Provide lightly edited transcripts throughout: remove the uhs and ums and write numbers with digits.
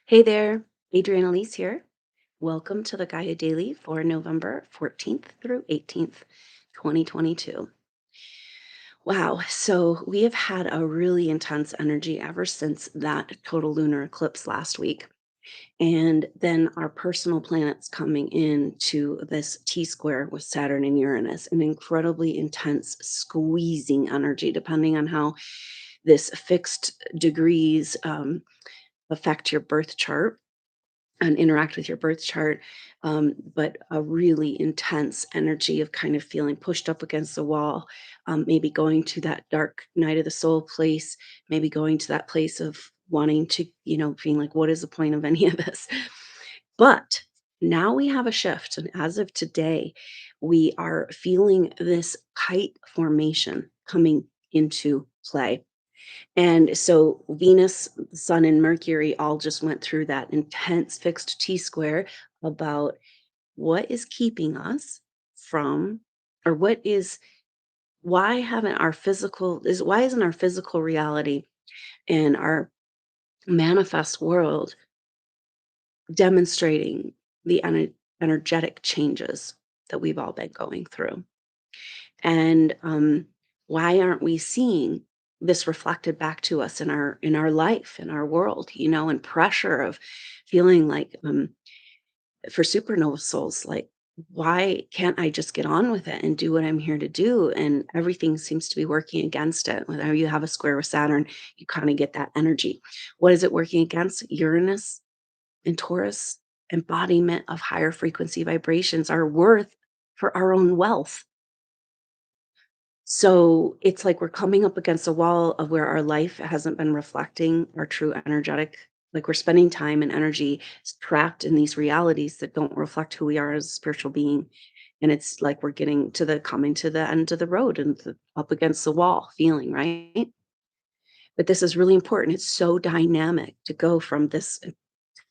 Hey there, Adriana Elise here. Welcome to the Gaia Daily for November 14th through 18th, 2022. Wow, so we have had a really intense energy ever since that total lunar eclipse last week. And then our personal planets coming into this T square with Saturn and Uranus, an incredibly intense squeezing energy, depending on how this fixed degrees affect your birth chart and interact with your birth chart, but a really intense energy of kind of feeling pushed up against the wall, maybe going to that dark night of the soul place, maybe going to that place of wanting to, being like, what is the point of any of this? But now we have a shift. And as of today, we are feeling this kite formation coming into play. And so Venus, the Sun, and Mercury all just went through that intense fixed T square about what is keeping us from, or what is, why haven't our physical, why isn't our physical reality and our manifest world demonstrating the energetic changes that we've all been going through? And why aren't we seeing this reflected back to us in our life, in our world, and pressure of feeling like for supernova souls, like, why can't I just get on with it and do what I'm here to do? And everything seems to be working against it. Whenever you have a square with Saturn, you kind of get that energy. What is it working against? Uranus and Taurus, embodiment of higher frequency vibrations, our worth for our own wealth. So it's like we're coming up against a wall of where our life hasn't been reflecting our true energetic, like we're spending time and energy trapped in these realities that don't reflect who we are as a spiritual being. And it's like we're getting to the coming to the end of the road and up against the wall feeling, right? But this is really important. It's so dynamic to go from this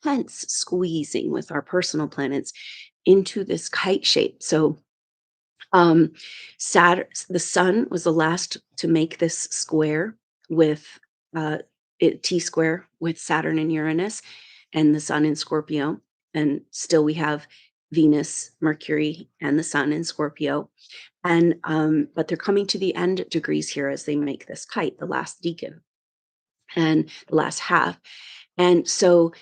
intense squeezing with our personal planets into this kite shape. So um, the sun was the last to make this square with uh, T square with Saturn and Uranus, and the sun in Scorpio. And still, we have Venus, Mercury, and the sun in Scorpio. And but they're coming to the end degrees here as they make this kite, the last deacon, and the last half. And so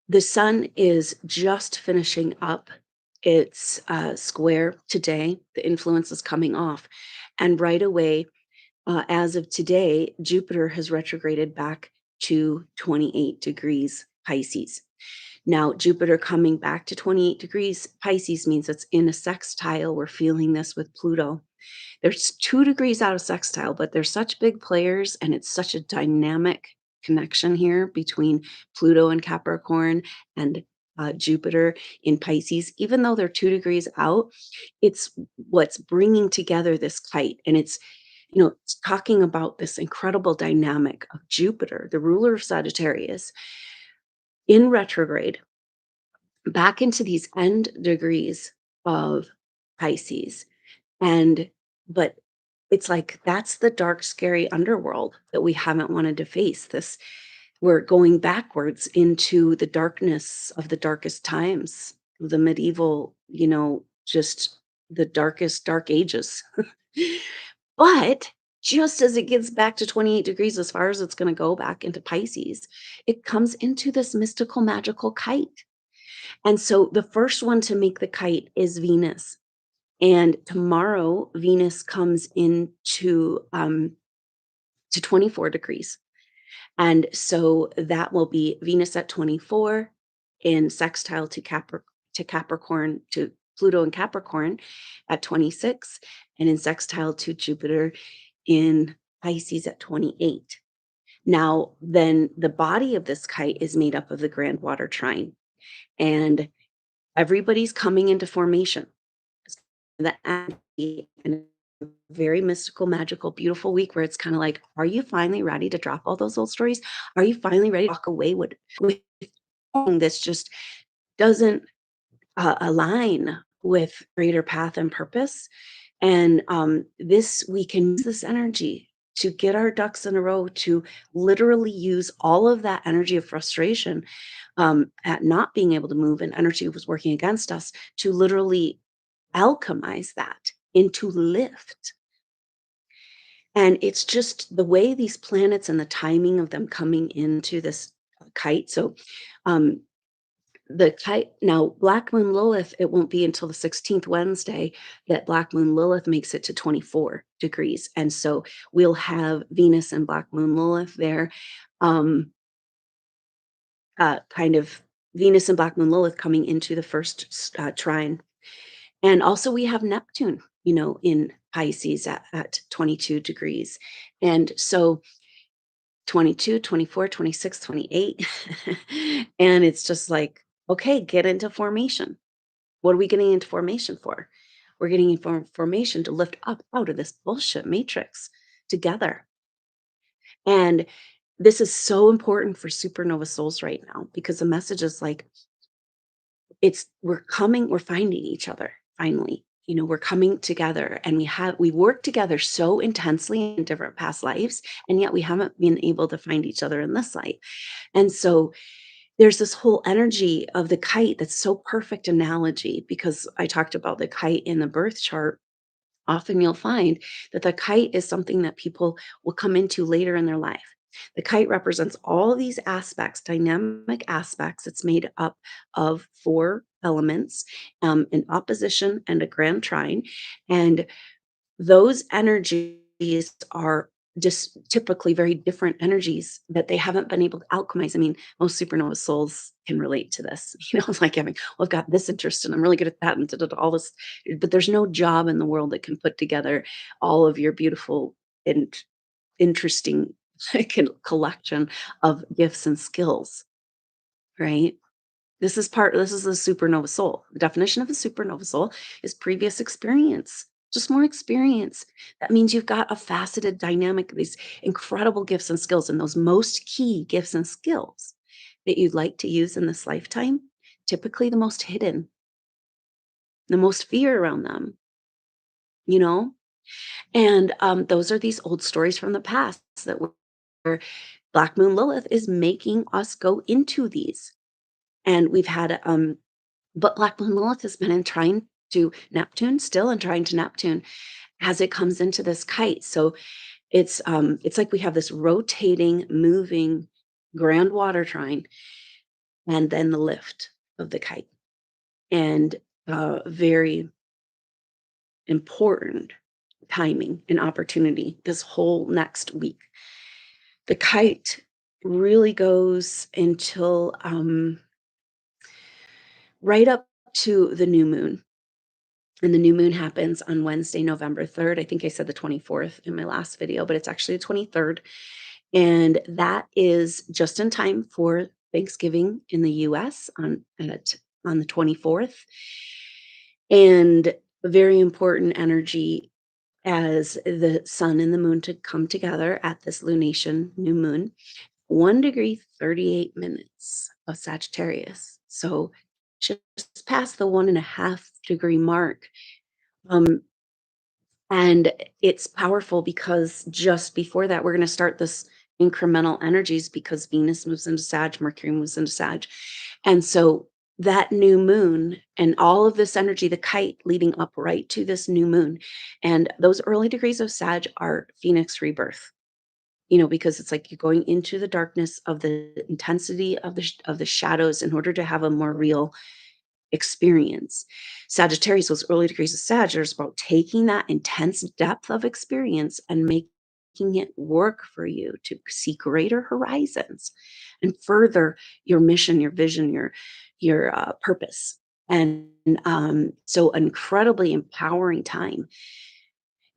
the sun is just finishing up its square today. The influence is coming off. And right away, as of today, Jupiter has retrograded back to 28 degrees Pisces. Now, Jupiter coming back to 28 degrees Pisces means it's in a sextile. We're feeling this with Pluto. There's 2 degrees out of sextile, but they're such big players and it's such a dynamic connection here between Pluto and Capricorn and Jupiter in Pisces. Even though they're 2 degrees out, it's what's bringing together this kite. And it's talking about this incredible dynamic of Jupiter, the ruler of Sagittarius, in retrograde, back into these end degrees of Pisces. And but it's like that's the dark, scary underworld that we haven't wanted to face. This We're going backwards into the darkness of the darkest times, the medieval, just the darkest dark ages. But just as it gets back to 28 degrees, as far as it's going to go back into Pisces, it comes into this mystical, magical kite. And so the first one to make the kite is Venus. And tomorrow, Venus comes into to 24 degrees. And so that will be Venus at 24 in sextile to Capricorn to Pluto and Capricorn at 26 and in sextile to Jupiter in Pisces at 28. Now, then the body of this kite is made up of the grand water trine and everybody's coming into formation. The energy and a very mystical, magical, beautiful week where it's kind of like, are you finally ready to drop all those old stories? Are you finally ready to walk away with something that's just doesn't align with greater path and purpose? And this we can use this energy to get our ducks in a row, to literally use all of that energy of frustration at not being able to move and energy was working against us to literally alchemize that into lift. And it's just the way these planets and the timing of them coming into this kite. So, um, the kite now, Black Moon Lilith, it won't be until the 16th Wednesday that Black Moon Lilith makes it to 24 degrees. And so we'll have Venus and Black Moon Lilith there. Um, kind of Venus and Black Moon Lilith coming into the first trine. And also we have Neptune, in Pisces at 22 degrees. And so 22, 24, 26, 28. And it's just like, okay, get into formation. What are we getting into formation for? We're getting into formation to lift up out of this bullshit matrix together. And this is so important for supernova souls right now because the message is like, we're finding each other finally. We're coming together and we work together so intensely in different past lives, and yet we haven't been able to find each other in this life. And so there's this whole energy of the kite that's so perfect analogy because I talked about the kite in the birth chart. Often you'll find that the kite is something that people will come into later in their life. The kite represents all these aspects, dynamic aspects. It's made up of four elements, an opposition and a grand trine. And those energies are just typically very different energies that they haven't been able to alchemize. I mean, most supernova souls can relate to this. It's like having, well, I've got this interest and I'm really good at that and all this, but there's no job in the world that can put together all of your beautiful and interesting collection of gifts and skills, right? This is a supernova soul. The definition of a supernova soul is previous experience, just more experience. That means you've got a faceted dynamic, these incredible gifts and skills, and those most key gifts and skills that you'd like to use in this lifetime, typically the most hidden, the most fear around them, you know? And those are these old stories from the past where Black Moon Lilith is making us go into these. And we've had but Black Moon Lilith has been in trine to Neptune, still in trine to Neptune as it comes into this kite. So it's like we have this rotating, moving grand water trine, and then the lift of the kite. And very important timing and opportunity this whole next week. The kite really goes until right up to the new moon. And the new moon happens on Wednesday, November 3rd. I think I said the 24th in my last video, but it's actually the 23rd. And that is just in time for Thanksgiving in the US on the 24th. And a very important energy as the sun and the moon to come together at this lunation, new moon, 1 degree, 38 minutes of Sagittarius. So just past the 1.5 degree mark. Um, and it's powerful because just before that, we're going to start this incremental energies because Venus moves into Sag, Mercury moves into Sag. And so that new moon and all of this energy, the kite leading up right to this new moon. And those early degrees of Sag are Phoenix rebirth, because it's like you're going into the darkness of the intensity of the shadows in order to have a more real experience. Sagittarius, those early degrees of Sag, is about taking that intense depth of experience and making it work for you to see greater horizons and further your mission, your vision, your purpose. And so incredibly empowering time.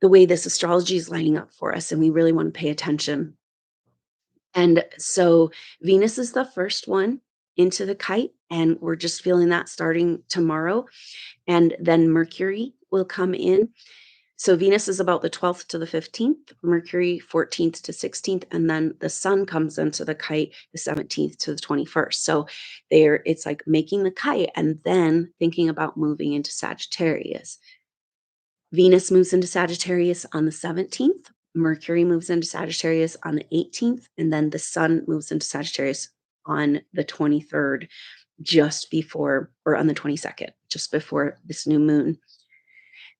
The way this astrology is lining up for us, and we really want to pay attention. And so Venus is the first one into the kite, and we're just feeling that starting tomorrow. And then Mercury will come in. So Venus is about the 12th to the 15th, Mercury 14th to 16th, and then the sun comes into the kite the 17th to the 21st. So it's like making the kite and then thinking about moving into Sagittarius. Venus moves into Sagittarius on the 17th. Mercury moves into Sagittarius on the 18th, and then the sun moves into Sagittarius on the 23rd, just before, or on the 22nd, just before this new moon.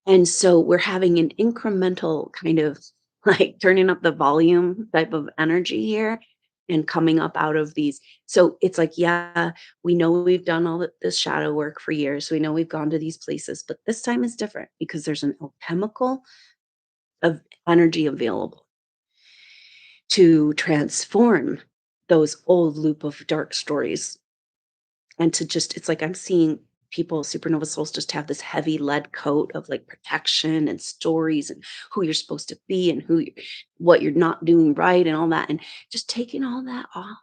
And so we're having an incremental kind of like turning up the volume type of energy here and coming up out of these. So it's like, yeah, we know we've done all this shadow work for years. We know we've gone to these places, but this time is different because there's an alchemical of energy available to transform those old loop of dark stories. And to just, it's like I'm seeing people, supernova souls, just have this heavy lead coat of like protection and stories and who you're supposed to be and what you're not doing right and all that. And just taking all that off,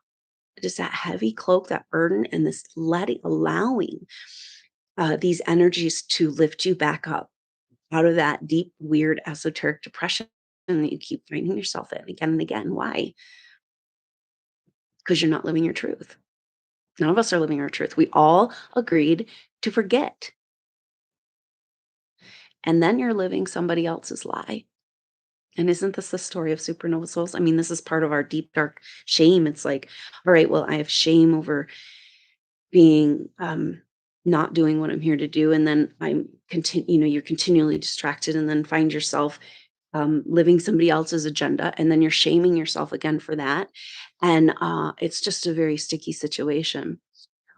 just that heavy cloak, that burden, and this allowing these energies to lift you back up out of that deep, weird, esoteric depression that you keep finding yourself in again and again. Why? Because you're not living your truth. None of us are living our truth. We all agreed to forget. And then you're living somebody else's lie. And isn't this the story of supernova souls? I mean, this is part of our deep, dark shame. It's like, all right, well, I have shame over being not doing what I'm here to do. And then you're continually distracted and then find yourself living somebody else's agenda. And then you're shaming yourself again for that. And it's just a very sticky situation.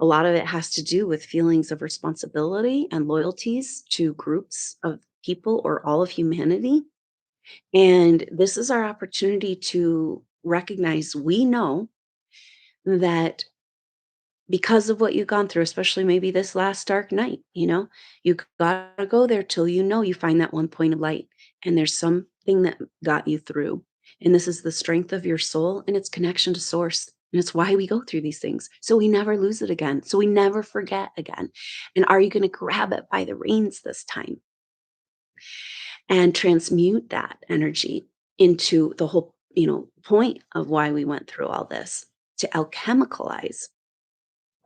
A lot of it has to do with feelings of responsibility and loyalties to groups of people or all of humanity. And this is our opportunity to recognize we know that because of what you've gone through, especially maybe this last dark night, you got to go there till you find that one point of light. And there's something that got you through. And this is the strength of your soul and its connection to source. And it's why we go through these things. So we never lose it again. So we never forget again. And are you going to grab it by the reins this time and transmute that energy into the whole, point of why we went through all this, to alchemize,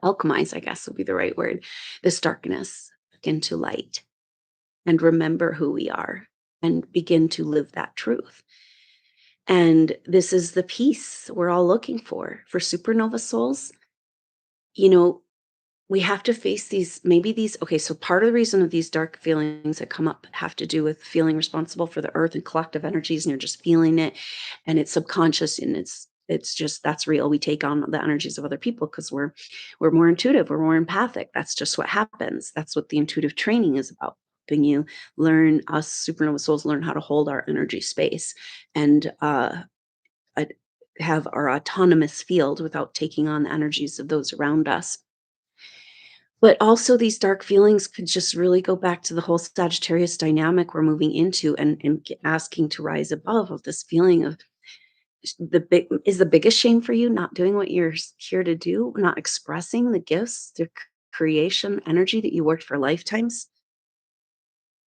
I guess would be the right word, this darkness into light, and remember who we are and begin to live that truth. And this is the peace we're all looking for supernova souls. You know, we have to face okay, so part of the reason of these dark feelings that come up have to do with feeling responsible for the earth and collective energies, and you're just feeling it, and it's subconscious, and it's just, that's real. We take on the energies of other people because we're more intuitive, we're more empathic. That's just what happens. That's what the intuitive training is about, helping you learn, us supernova souls learn how to hold our energy space and uh, have our autonomous field without taking on the energies of those around us. But also these dark feelings could just really go back to the whole Sagittarius dynamic we're moving into, and asking to rise above, of this feeling of the biggest shame for you not doing what you're here to do, not expressing the gifts, the creation energy that you worked for lifetimes,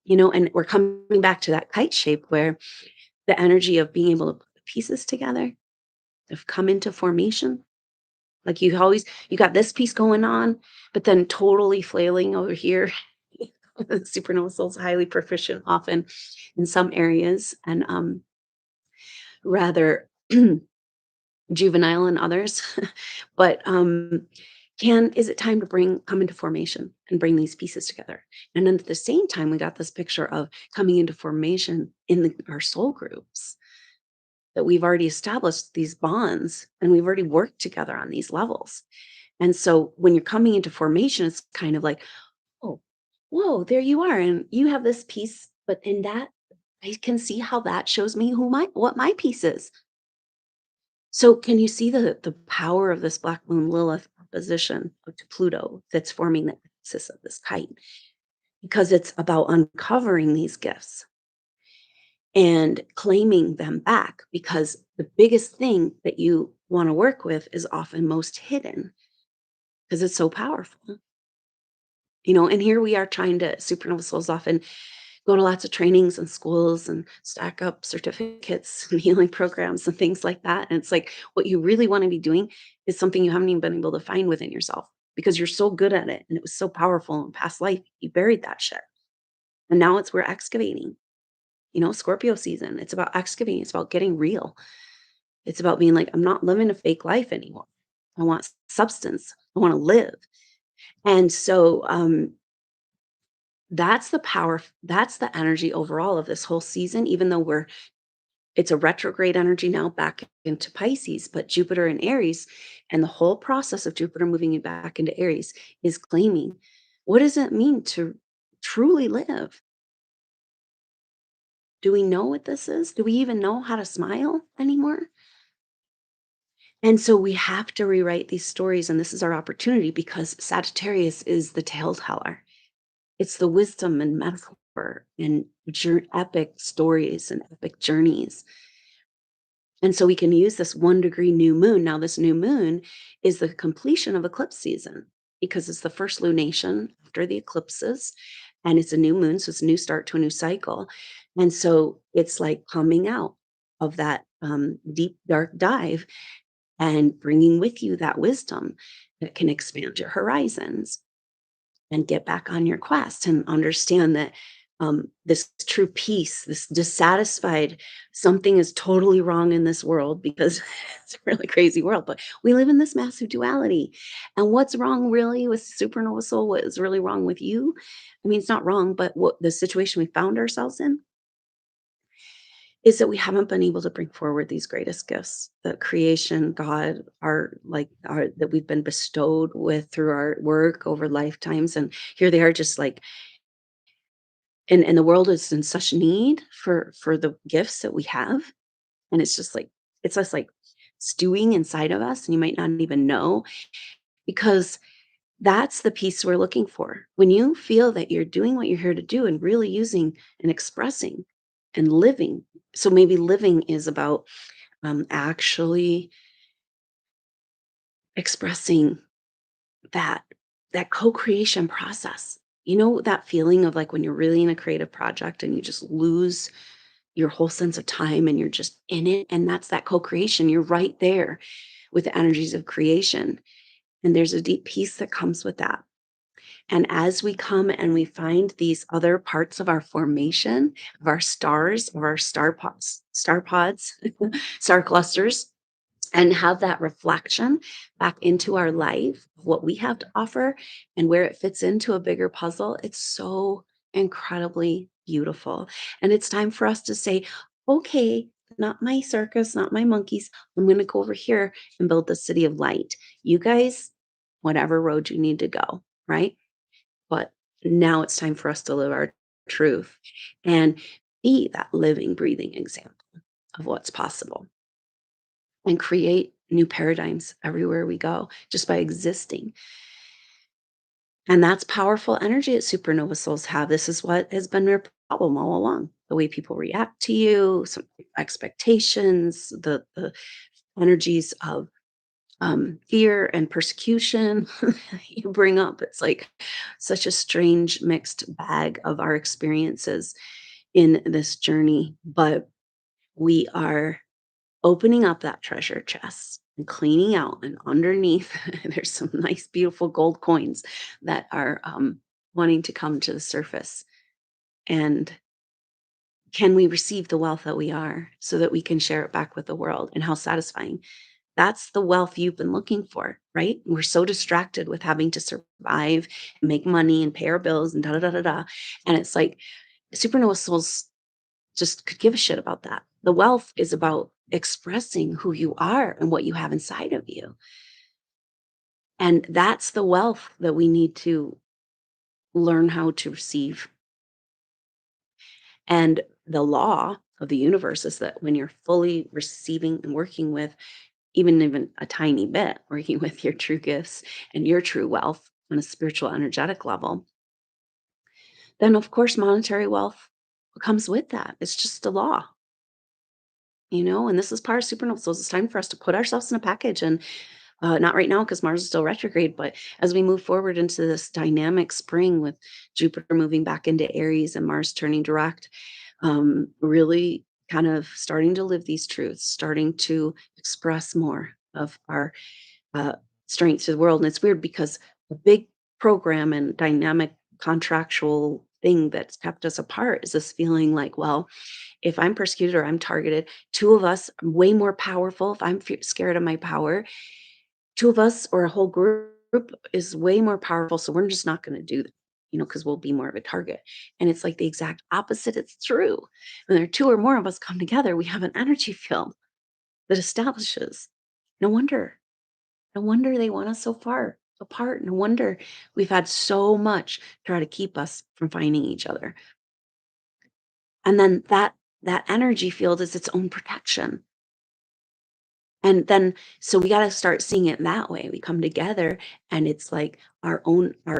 and we're coming back to that kite shape where the energy of being able to put the pieces together, have come into formation. Like you got this piece going on, but then totally flailing over here. Supernova souls highly proficient often in some areas, and rather juvenile in others. But can is it time to come into formation and bring these pieces together? And then at the same time, we got this picture of coming into formation in our soul groups, that we've already established these bonds and we've already worked together on these levels. And so when you're coming into formation, it's kind of like, oh, whoa, there you are. And you have this piece, but in that, I can see how that shows me what my piece is. So can you see the power of this black moon Lilith opposition to Pluto that's forming the axis of this kite? Because it's about uncovering these gifts and claiming them back, because the biggest thing that you want to work with is often most hidden because it's so powerful. And here we are trying to, supernova souls often go to lots of trainings and schools and stack up certificates and healing programs and things like that. And it's like, what you really want to be doing is something you haven't even been able to find within yourself because you're so good at it and it was so powerful in past life. You buried that shit. And now we're excavating. Scorpio season. It's about excavating, it's about getting real. It's about being like, I'm not living a fake life anymore. I want substance. I want to live. And so that's the power, that's the energy overall of this whole season, even though it's a retrograde energy now back into Pisces, but Jupiter in Aries, and the whole process of Jupiter moving you back into Aries is claiming, what does it mean to truly live? Do we know what this is? Do we even know how to smile anymore? And so we have to rewrite these stories, and this is our opportunity because Sagittarius is the tale teller. It's the wisdom and metaphor and epic stories and epic journeys. And so we can use this 1 degree new moon. Now, this new moon is the completion of eclipse season because it's the first lunation after the eclipses. And it's a new moon. So it's a new start to a new cycle. And so it's like coming out of that deep, dark dive and bringing with you that wisdom that can expand your horizons and get back on your quest and understand that this true peace, this dissatisfied, something is totally wrong in this world because it's a really crazy world, but we live in this massive duality. And what's wrong really with supernova soul? What is really wrong with you? I mean, it's not wrong, but what the situation we found ourselves in is that we haven't been able to bring forward these greatest gifts that creation, God, our that we've been bestowed with through our work over lifetimes. And here they are just like, and the world is in such need for the gifts that we have. And it's just like, it's just like stewing inside of us, and you might not even know, because that's the piece we're looking for. When you feel that you're doing what you're here to do and really using and expressing and living. So maybe living is about actually expressing that co-creation process. That feeling of like when you're really in a creative project and you just lose your whole sense of time and you're just in it, and that's that co-creation. You're right there with the energies of creation, and there's a deep peace that comes with that. And as we come and we find these other parts of our formation, of our stars, of our star pods, star clusters, and have that reflection back into our life of what we have to offer and where it fits into a bigger puzzle, it's so incredibly beautiful. And it's time for us to say, okay, not my circus, not my monkeys. I'm going to go over here and build the city of light. You guys, whatever road you need to go, right? But now it's time for us to live our truth and be that living, breathing example of what's possible and create new paradigms everywhere we go just by existing. And that's powerful energy that supernova souls have. This is what has been their problem all along. The way people react to you, some expectations, the energies of fear and persecution you bring up. It's like such a strange mixed bag of our experiences in this journey. But we are opening up that treasure chest and cleaning out, and underneath there's some nice beautiful gold coins that are wanting to come to the surface. And can we receive the wealth that we are so that we can share it back with the world? And how satisfying. That's the wealth you've been looking for, right? We're so distracted with having to survive and make money and pay our bills and da da da da da. And it's like supernova souls just could give a shit about that. The wealth is about expressing who you are and what you have inside of you. And that's the wealth that we need to learn how to receive. And the law of the universe is that when you're fully receiving and working with even a tiny bit, working with your true gifts and your true wealth on a spiritual energetic level, then of course monetary wealth comes with that. It's just a law. And this is part of supernova. So it's time for us to put ourselves in a package, and not right now because Mars is still retrograde, but as we move forward into this dynamic spring with Jupiter moving back into Aries and Mars turning direct, really kind of starting to live these truths, starting to express more of our uh, strength to the world. And it's weird because a big program and dynamic contractual thing that's kept us apart is this feeling like, well, if I'm persecuted or I'm targeted, two of us are way more powerful. If I'm scared of my power, two of us or a whole group is way more powerful. So we're just not going to do that, because we'll be more of a target. And it's like the exact opposite. It's true. When there are two or more of us come together, we have an energy field that establishes. No wonder. No wonder they want us so far apart. No wonder we've had so much to try to keep us from finding each other. And then that energy field is its own protection. And then so we gotta start seeing it that way. We come together and it's like our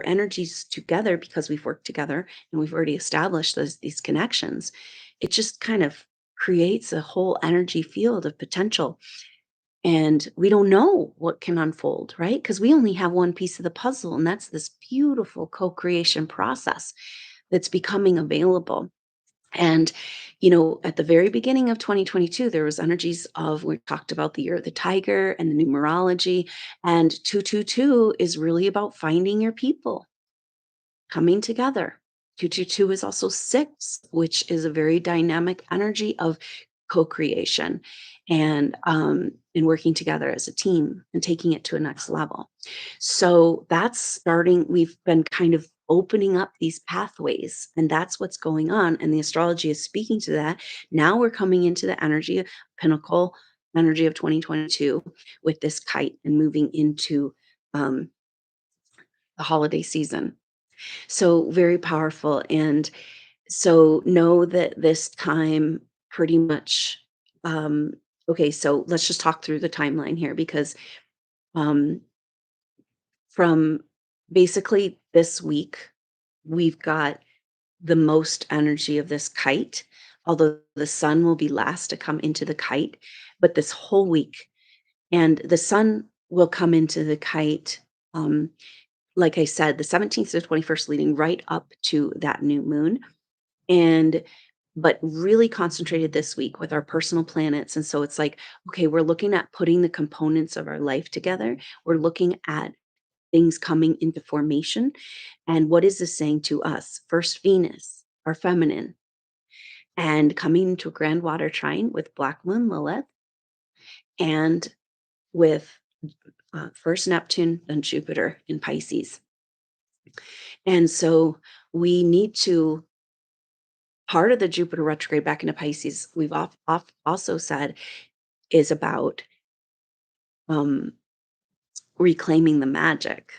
energies together because we've worked together and we've already established these connections. It just kind of creates a whole energy field of potential. And we don't know what can unfold, right? Because we only have one piece of the puzzle, and that's this beautiful co-creation process that's becoming available. And, at the very beginning of 2022, there was energies of we talked about the year of the tiger and the numerology. And 222 is really about finding your people, coming together. 222 is also six, which is a very dynamic energy of co-creation and working together as a team and taking it to a next level. So that's starting. We've been kind of opening up these pathways, and that's what's going on. And the astrology is speaking to that. Now we're coming into the energy of pinnacle energy of 2022 with this kite and moving into um, the holiday season. So very powerful. And so know that this time pretty much um okay, so let's just talk through the timeline here because um from basically this week we've got the most energy of this kite, although the sun will be last to come into the kite, but this whole week and the sun will come into the kite like I said, the 17th to the 21st leading right up to that new moon. And but really concentrated this week with our personal planets. And so it's like, okay, we're looking at putting the components of our life together. We're looking at things coming into formation. And what is this saying to us? First, Venus, our feminine, and coming into a grand water trine with Black Moon Lilith and with first Neptune, then Jupiter in Pisces. And so we need to part of the Jupiter retrograde back into Pisces, we've also said, is about um, reclaiming the magic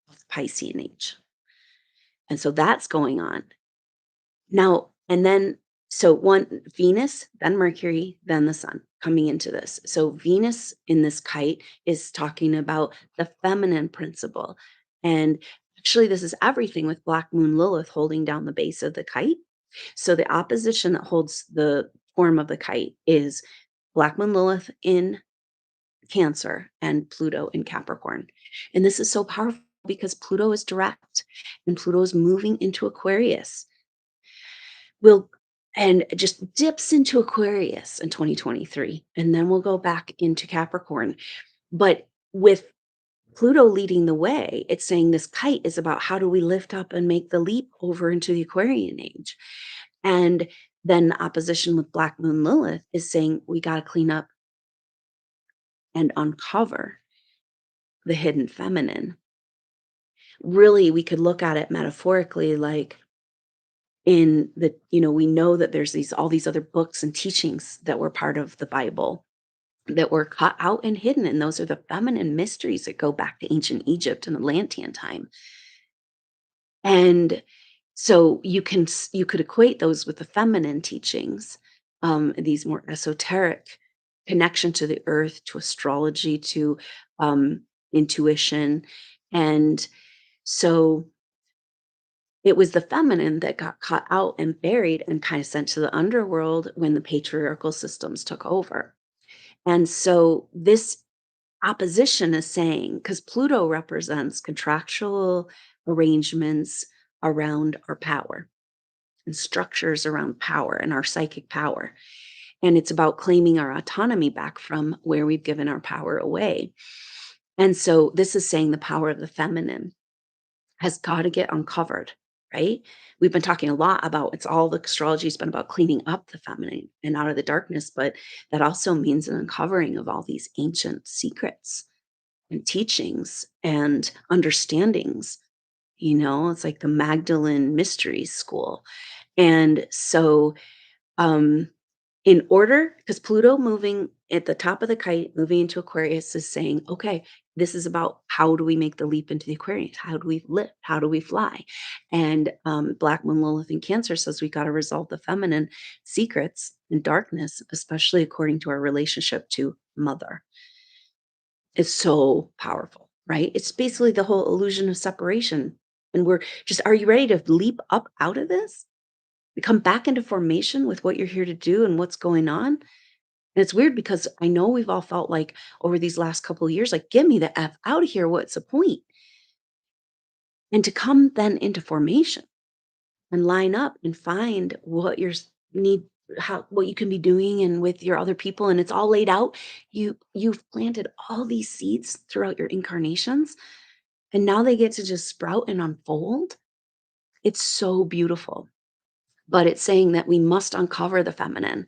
of Piscean age. And so that's going on. Now, and then, so one, Venus, then Mercury, then the sun coming into this. So Venus in this kite is talking about the feminine principle. And actually, this is everything with Black Moon Lilith holding down the base of the kite. So the opposition that holds the form of the kite is Black Moon Lilith in Cancer and Pluto in Capricorn. And this is so powerful because Pluto is direct and Pluto is moving into Aquarius. Will and just dips into Aquarius in 2023 and then we'll go back into Capricorn. But with Pluto leading the way, it's saying this kite is about how do we lift up and make the leap over into the Aquarian age. And then the opposition with Black Moon Lilith is saying we got to clean up and uncover the hidden feminine. Really, we could look at it metaphorically like in the, we know that there's all these other books and teachings that were part of the Bible that were cut out and hidden. And those are the feminine mysteries that go back to ancient Egypt and Atlantean time. And so you could equate those with the feminine teachings, these more esoteric connection to the earth, to astrology, to intuition. And so it was the feminine that got cut out and buried and kind of sent to the underworld when the patriarchal systems took over. And so this opposition is saying, because Pluto represents contractual arrangements around our power and structures around power and our psychic power. And it's about claiming our autonomy back from where we've given our power away. And so this is saying the power of the feminine has got to get uncovered. right? We've been talking a lot about it's all the astrology's been about cleaning up the feminine and out of the darkness, but that also means an uncovering of all these ancient secrets and teachings and understandings. It's like the Magdalene Mystery School. And so, um, in order, because Pluto moving at the top of the kite, moving into Aquarius is saying, okay, this is about how do we make the leap into the Aquarius? How do we lift? How do we fly? And Black Moon Lilith in Cancer says we got to resolve the feminine secrets and darkness, especially according to our relationship to mother. It's so powerful, right? It's basically the whole illusion of separation. And we're just, are you ready to leap up out of this? Come back into formation with what you're here to do and what's going on? And it's weird because I know we've all felt like over these last couple of years, like, get me the F out of here. What's the point? And to come then into formation and line up and find what your need, how what you can be doing and with your other people, and it's all laid out. You've planted all these seeds throughout your incarnations, and now they get to just sprout and unfold. It's so beautiful. But it's saying that we must uncover the feminine,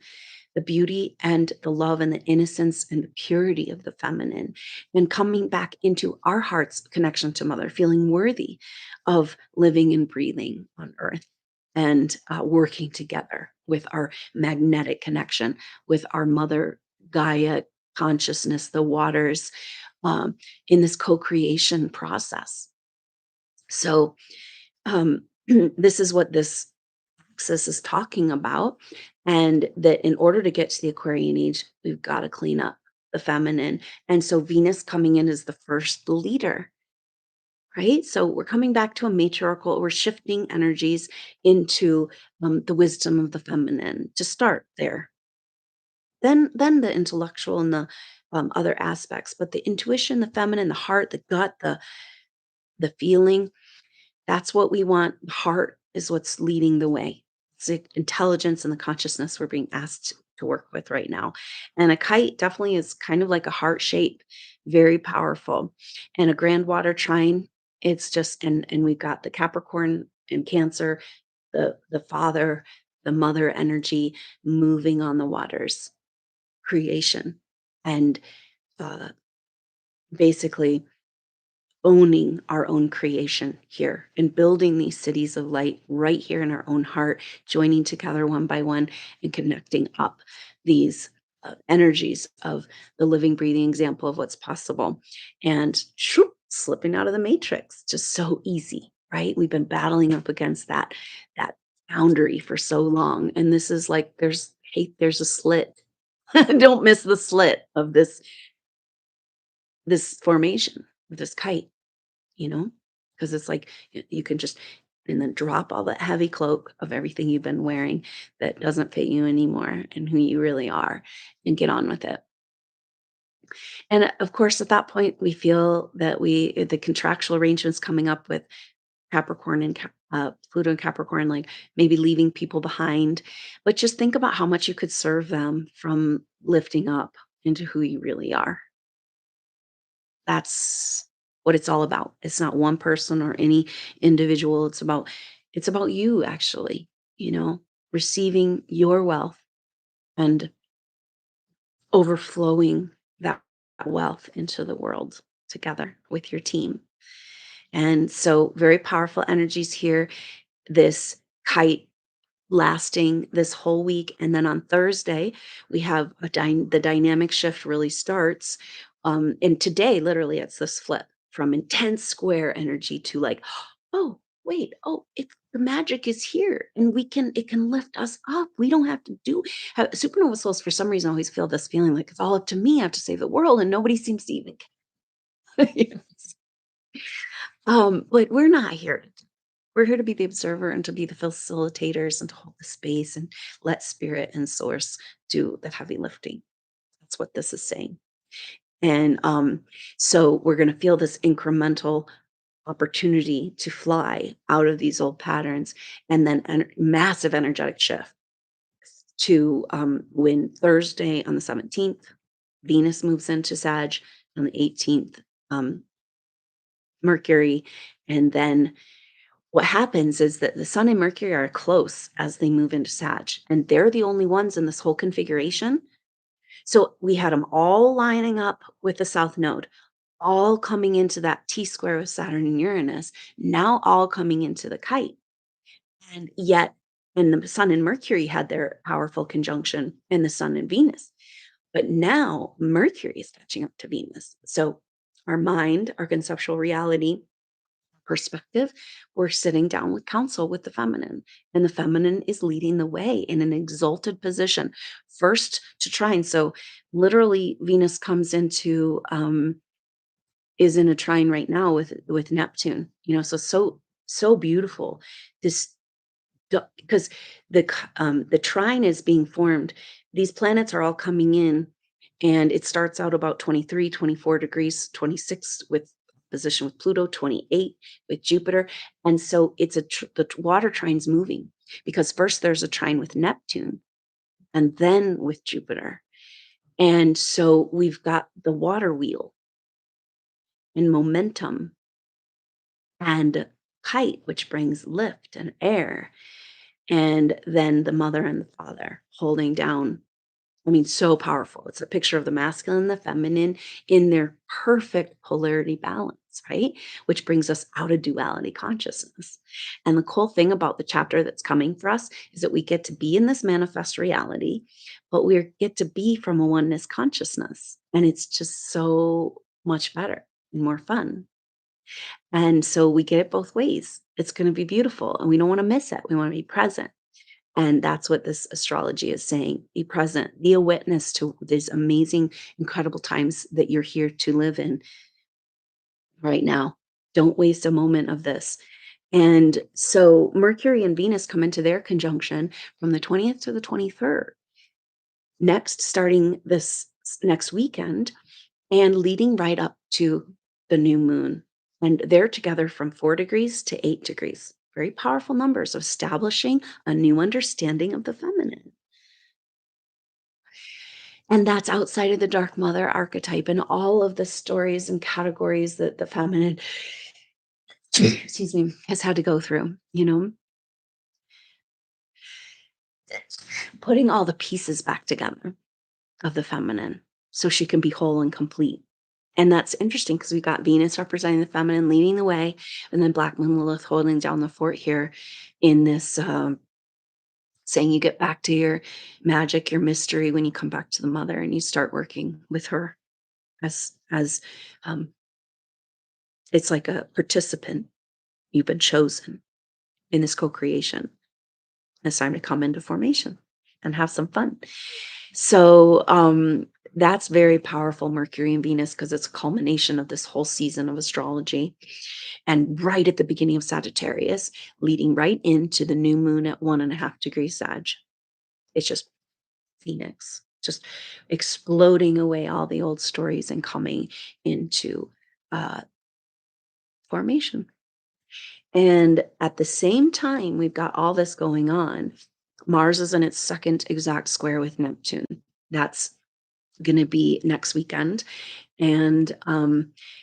the beauty and the love and the innocence and the purity of the feminine, and coming back into our heart's connection to mother, feeling worthy of living and breathing on earth and working together with our magnetic connection with our mother Gaia consciousness, the waters, um, in this co-creation process. So this is what this axis is talking about, and that in order to get to the Aquarian age, we've got to clean up the feminine. And so Venus coming in as the first leader, right? So we're coming back to a matriarchal, we're shifting energies into the wisdom of the feminine to start there. Then the intellectual and the other aspects, but the intuition, the feminine, the heart, the gut, the feeling, that's what we want. Heart is what's leading the way. It's the intelligence and the consciousness we're being asked to work with right now. And a kite definitely is kind of like a heart shape, very powerful. And a grand water trine, it's just and we've got the Capricorn and Cancer, the father, the mother energy moving on the waters, creation. And uh, basically owning our own creation here and building these cities of light right here in our own heart, joining together one by one and connecting up these energies of the living, breathing example of what's possible. And shoo, slipping out of the matrix, just so easy, right? We've been battling up against that boundary for so long. And this is like there's a slit. Don't miss the slit of this formation, this kite, you know? Because it's like you can just and then drop all that heavy cloak of everything you've been wearing that doesn't fit you anymore and who you really are and get on with it. And of course, at that point, we feel that the contractual arrangements coming up with Capricorn and Pluto and Capricorn, like maybe leaving people behind. But just think about how much you could serve them from lifting up into who you really are. That's what it's all about. It's not one person or any individual. It's about you actually, receiving your wealth and overflowing that wealth into the world together with your team. And so very powerful energies here. This kite lasting this whole week. And then on Thursday, we have the dynamic shift really starts. And today, literally, it's this flip from intense square energy to like, oh, wait, oh, the magic is here and it can lift us up. We don't have to supernova souls for some reason always feel this feeling like it's all up to me. I have to save the world and nobody seems to even care. But we're not here. We're here to be the observer and to be the facilitators and to hold the space and let spirit and source do the heavy lifting. That's what this is saying. And so we're going to feel this incremental opportunity to fly out of these old patterns and then massive energetic shift to when Thursday on the 17th, Venus moves into Sag on the 18th, Mercury, and then What happens is that the Sun and Mercury are close as they move into Sag, and they're the only ones in this whole configuration. So we had them all lining up with the South Node, all coming into that T square with Saturn and Uranus, now all coming into the kite. And yet, and the Sun and Mercury had their powerful conjunction, and the Sun and Venus. But now Mercury is catching up to Venus. So our mind, our conceptual reality, perspective, we're sitting down with counsel with the feminine, and the feminine is leading the way in an exalted position, first to trine. So literally, Venus comes into is in a trine right now with Neptune. So beautiful. This because the trine is being formed. These planets are all coming in, and it starts out about 23, 24 degrees, 26 with position with Pluto, 28 with Jupiter. And so the water trine's moving because first there's a trine with Neptune and then with Jupiter. And so we've got the water wheel and momentum and kite, which brings lift and air, and then the mother and the father holding down. I mean, so powerful. It's a picture of the masculine and the feminine in their perfect polarity balance, right? Which brings us out of duality consciousness. And the cool thing about the chapter that's coming for us is that we get to be in this manifest reality, but we get to be from a oneness consciousness. And it's just so much better and more fun. And so we get it both ways. It's going to be beautiful, and we don't want to miss it. We want to be present. And that's what this astrology is saying. Be present, be a witness to these amazing, incredible times that you're here to live in right now. Don't waste a moment of this. And so Mercury and Venus come into their conjunction from the 20th to the 23rd. Next, starting this next weekend and leading right up to the new moon. And they're together from 4 degrees to 8 degrees. Very powerful numbers of establishing a new understanding of the feminine. And that's outside of the dark mother archetype and all of the stories and categories that the feminine, excuse me, has had to go through, putting all the pieces back together of the feminine so she can be whole and complete. And that's interesting because we got Venus representing the feminine leading the way, and then Black Moon Lilith holding down the fort here in this saying you get back to your magic, your mystery when you come back to the mother and you start working with her as um, it's like a participant. You've been chosen in this co-creation. It's time to come into formation and have some fun. So that's very powerful, Mercury and Venus, because it's a culmination of this whole season of astrology. And right at the beginning of Sagittarius, leading right into the new moon at 1.5 degrees Sag. It's just Phoenix, just exploding away all the old stories and coming into uh, formation. And at the same time, we've got all this going on. Mars is in its second exact square with Neptune. That's going to be next weekend. And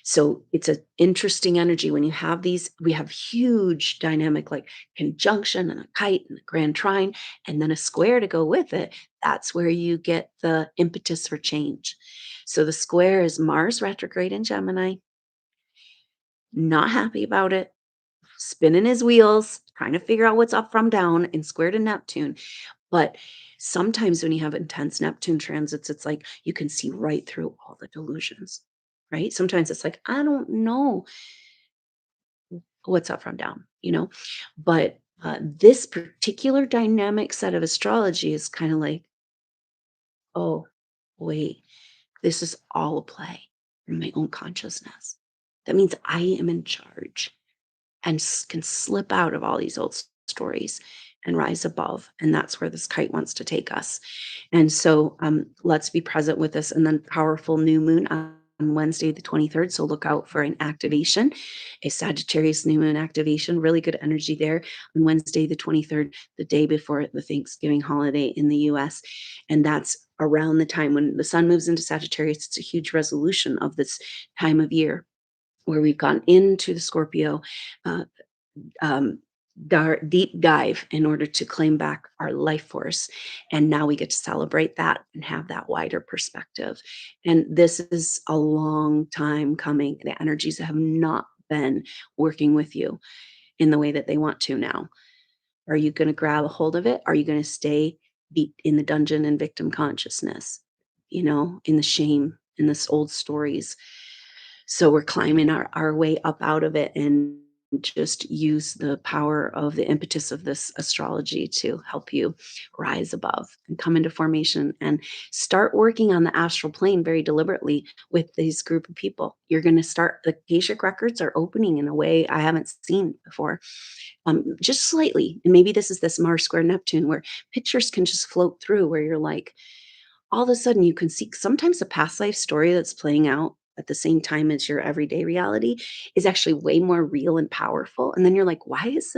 so it's an interesting energy when you have these. We have huge dynamic like conjunction and a kite and a grand trine, and then a square to go with it. That's where you get the impetus for change. So the square is Mars retrograde in Gemini, not happy about it, spinning his wheels, trying to figure out what's up from down and square to Neptune. But sometimes when you have intense Neptune transits, it's like you can see right through all the delusions, right? Sometimes it's like, I don't know what's up from down, But this particular dynamic set of astrology is kind of like, oh, wait, this is all a play in my own consciousness. That means I am in charge and can slip out of all these old stories and rise above. And that's where this kite wants to take us. And so let's be present with this. And then powerful new moon on Wednesday, the 23rd. So look out for an activation, a Sagittarius new moon activation. Really good energy there on Wednesday, the 23rd, the day before the Thanksgiving holiday in the US. And that's around the time when the sun moves into Sagittarius. It's a huge resolution of this time of year where we've gone into the Scorpio uh, deep dive in order to claim back our life force. And now we get to celebrate that and have that wider perspective. And this is a long time coming. The energies have not been working with you in the way that they want to now. Are you going to grab a hold of it? Are you going to stay deep in the dungeon and victim consciousness, in the shame, in this old stories? So we're climbing our way up out of it and just use the power of the impetus of this astrology to help you rise above and come into formation and start working on the astral plane very deliberately with these group of people. You're going to start, the Akashic records are opening in a way I haven't seen before, just slightly. And maybe this is this Mars square Neptune where pictures can just float through where you're like, all of a sudden you can see sometimes a past life story that's playing out at the same time as your everyday reality is actually way more real and powerful. And then you're like, why was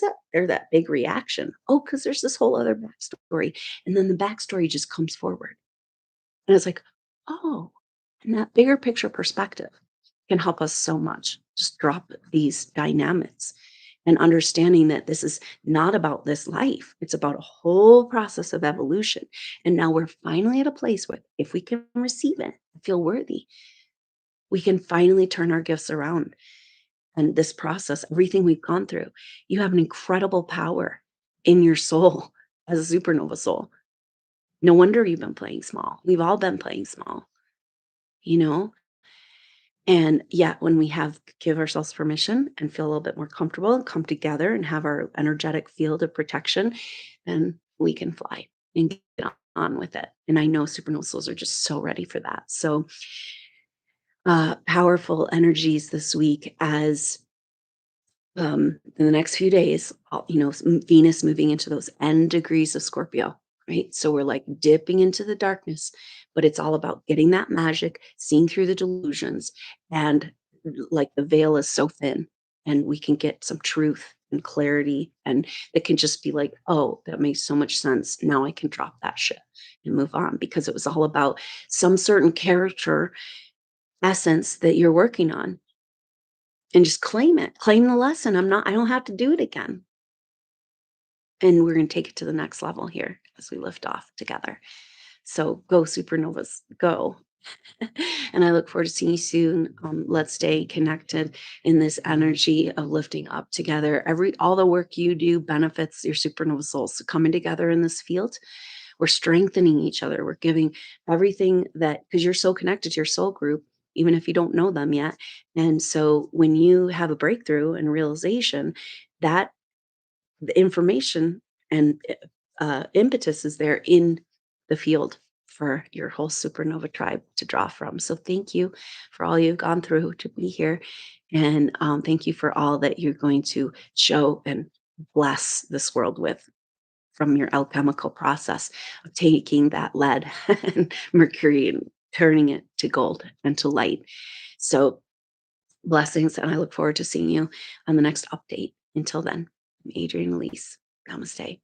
that there that big reaction? Oh, because there's this whole other backstory. And then the backstory just comes forward. And it's like, oh, and that bigger picture perspective can help us so much. Just drop these dynamics and understanding that this is not about this life. It's about a whole process of evolution. And now we're finally at a place where if we can receive it, feel worthy, we can finally turn our gifts around. And this process, everything we've gone through, you have an incredible power in your soul as a supernova soul. No wonder you've been playing small. We've all been playing small, you know? And yet, when we give ourselves permission and feel a little bit more comfortable and come together and have our energetic field of protection, then we can fly and get on with it. And I know supernova souls are just so ready for that. So, powerful energies this week as in the next few days, Venus moving into those end degrees of Scorpio, right? So we're like dipping into the darkness, but it's all about getting that magic, seeing through the delusions, and like the veil is so thin, and we can get some truth and clarity, and it can just be like, oh, that makes so much sense. Now I can drop that shit and move on because it was all about some certain character essence that you're working on and just claim it. Claim the lesson. I don't have to do it again. And we're going to take it to the next level here as we lift off together. So go supernovas, go. And I look forward to seeing you soon. Let's stay connected in this energy of lifting up together. All the work you do benefits your supernova souls. So coming together in this field, we're strengthening each other. We're giving everything that, because you're so connected to your soul group, even if you don't know them yet. And so when you have a breakthrough and realization, that the information and impetus is there in the field for your whole supernova tribe to draw from. So thank you for all you've gone through to be here. And thank you for all that you're going to show and bless this world with from your alchemical process of taking that lead and mercury and turning it to gold and to light. So blessings, and I look forward to seeing you on the next update. Until then, I'm Adrienne Elise. Namaste.